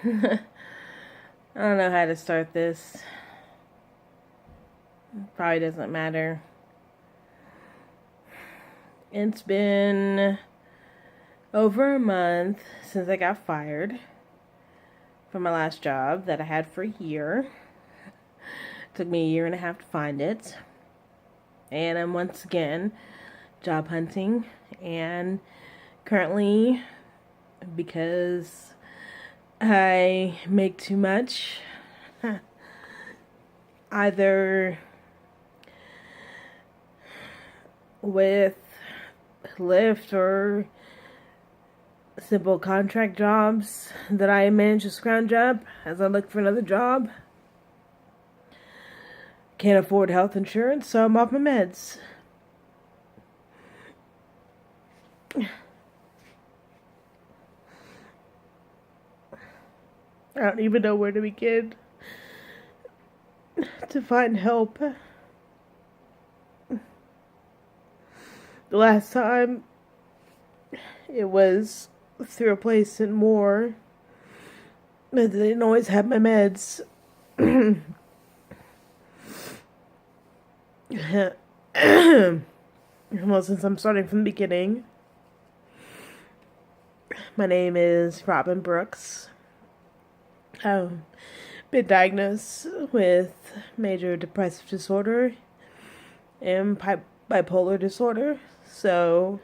I don't know how to start this. Probably doesn't matter. It's been over a month since I got fired from my last job that I had for a year. It took me a year and a half to find it. And I'm once again job hunting, and currently, because I make too much, either with Lyft or simple contract jobs that I manage to scrounge up as I look for another job. Can't afford health insurance, so I'm off my meds. I don't even know where to begin to find help. The last time it was through a place in Moore, but they didn't always have my meds. Well, since I'm starting from the beginning, my name is Robin Brooks. I've been diagnosed with major depressive disorder and bipolar disorder. So,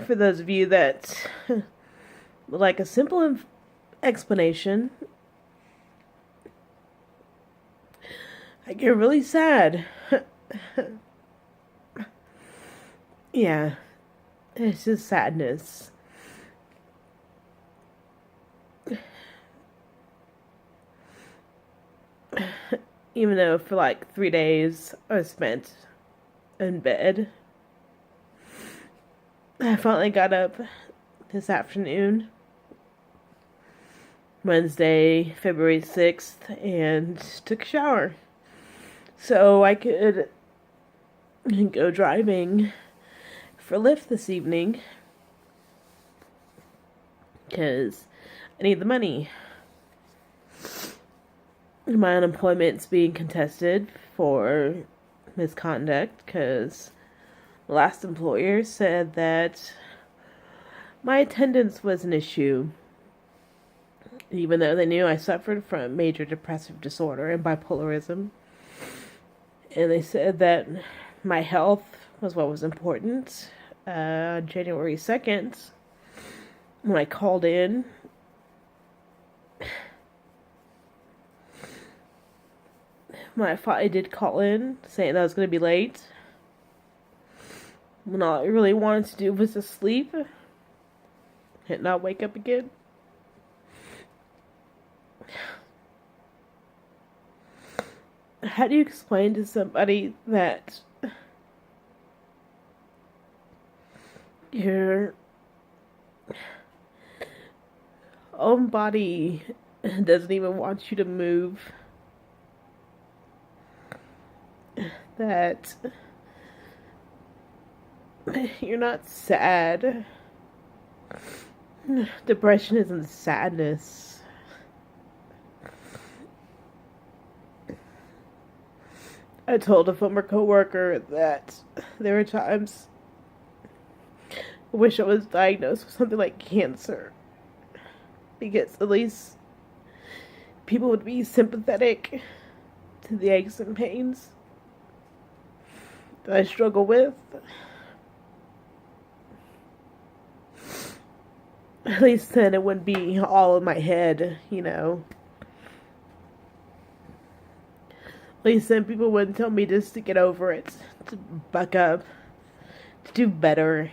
for those of you that would like a simple explanation, I get really sad. Yeah, it's just sadness. Even though for like 3 days I was spent in bed, I finally got up this afternoon, Wednesday, February 6th, and took a shower so I could go driving for Lyft this evening because I need the money. My unemployment's being contested for misconduct because the last employer said that my attendance was an issue, even though they knew I suffered from major depressive disorder and bipolarism. And they said that my health was what was important. January 2nd, when I called in, I did call in saying that I was going to be late, when all I really wanted to do was to sleep and not wake up again. How do you explain to somebody that your own body doesn't even want you to move? That you're not sad. Depression isn't sadness. I told a former coworker that there were times I wish I was diagnosed with something like cancer, because at least people would be sympathetic to the aches and pains that I struggle with. At least then it wouldn't be all in my head, you know. At least then people wouldn't tell me just to get over it, to buck up, to do better.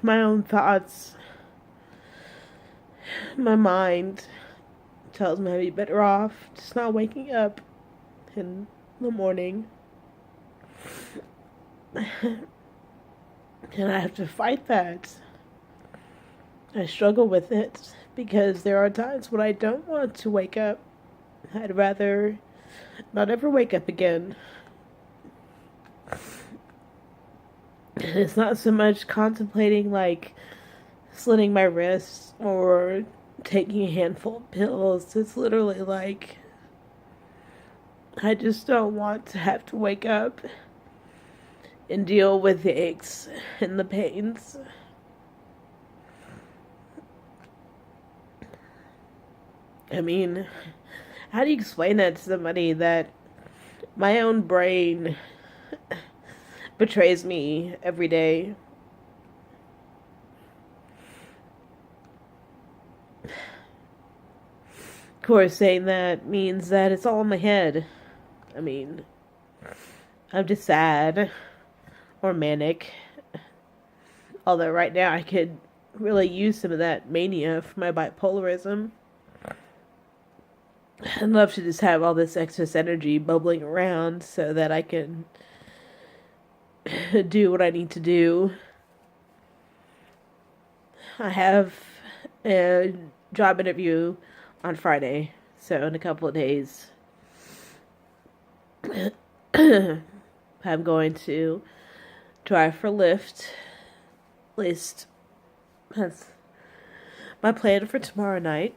My own thoughts, my mind tells me I'd be better off just not waking up in the morning. And I have to fight that. I struggle with it because there are times when I don't want to wake up. I'd rather not ever wake up again. It's not so much contemplating like slitting my wrists or taking a handful of pills. It's literally like I just don't want to have to wake up and deal with the aches and the pains. I mean, how do you explain that to somebody that my own brain betrays me every day? Of course, saying that means that it's all in my head. I mean, I'm just sad or manic. Although right now I could really use some of that mania for my bipolarism. I'd love to just have all this excess energy bubbling around so that I can do what I need to do. I have a job interview on Friday, so in a couple of days, I'm going to drive for Lyft. At least that's my plan for tomorrow night.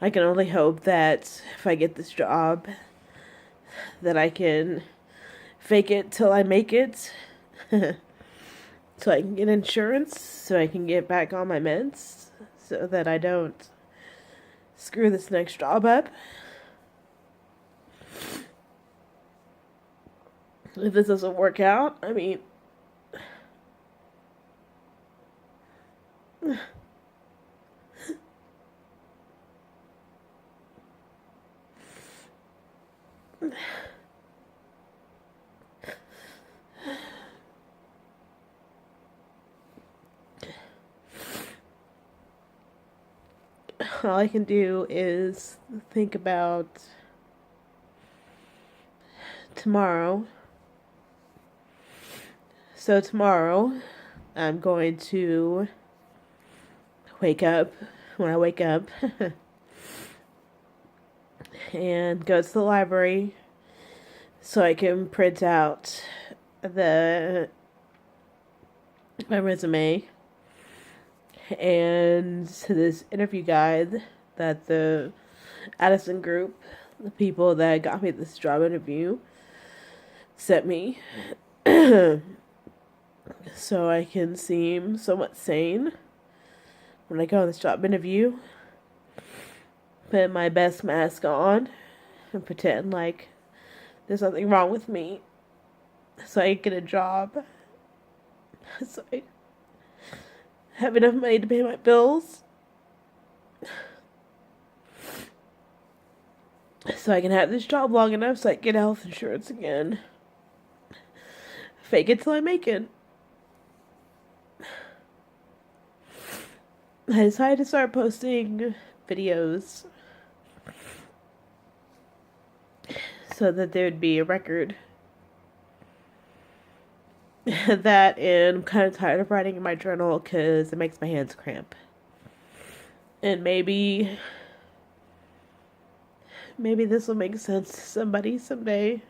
I can only hope that if I get this job, that I can fake it till I make it. So I can get insurance, so I can get back on my meds, so that I don't screw this next job up. If this doesn't work out, I mean, all I can do is think about tomorrow. So tomorrow, I'm going to wake up when I wake up and go to the library so I can print out my resume and this interview guide that the Addison group, the people that got me this job interview, sent me. So I can seem somewhat sane when I go on this job interview. Put my best mask on and pretend like there's nothing wrong with me so I can get a job. So I have enough money to pay my bills. So I can have this job long enough so I can get health insurance again. Fake it till I make it. I decided to start posting videos so that there'd be a record. That, and I'm kind of tired of writing in my journal because it makes my hands cramp. And maybe this will make sense to somebody someday.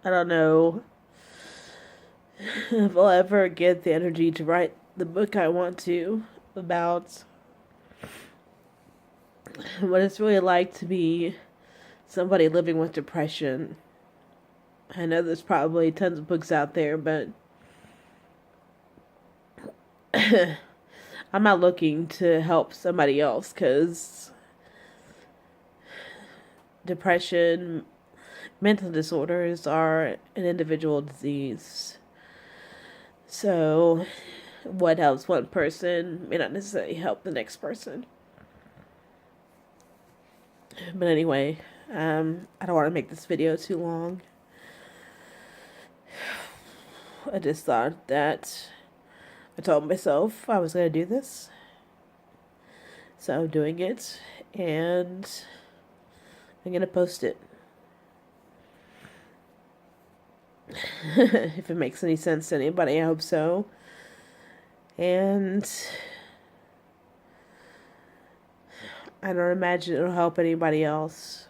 I don't know if I'll ever get the energy to write the book I want to about what it's really like to be somebody living with depression. I know there's probably tons of books out there, but I'm not looking to help somebody else because depression, mental disorders are an individual disease. So what helps one person may not necessarily help the next person. But anyway, I don't want to make this video too long. I just thought that I told myself I was going to do this. So I'm doing it, and I'm going to post it. If it makes any sense to anybody, I hope so. And I don't imagine it'll help anybody else.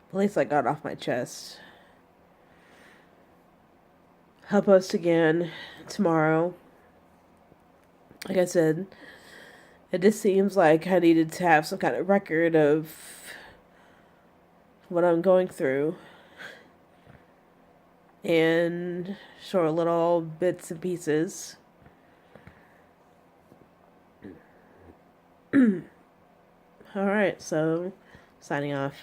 At least I got off my chest. I'll post again tomorrow. Like I said, it just seems like I needed to have some kind of record of what I'm going through and short little bits and pieces. Alright, so signing off.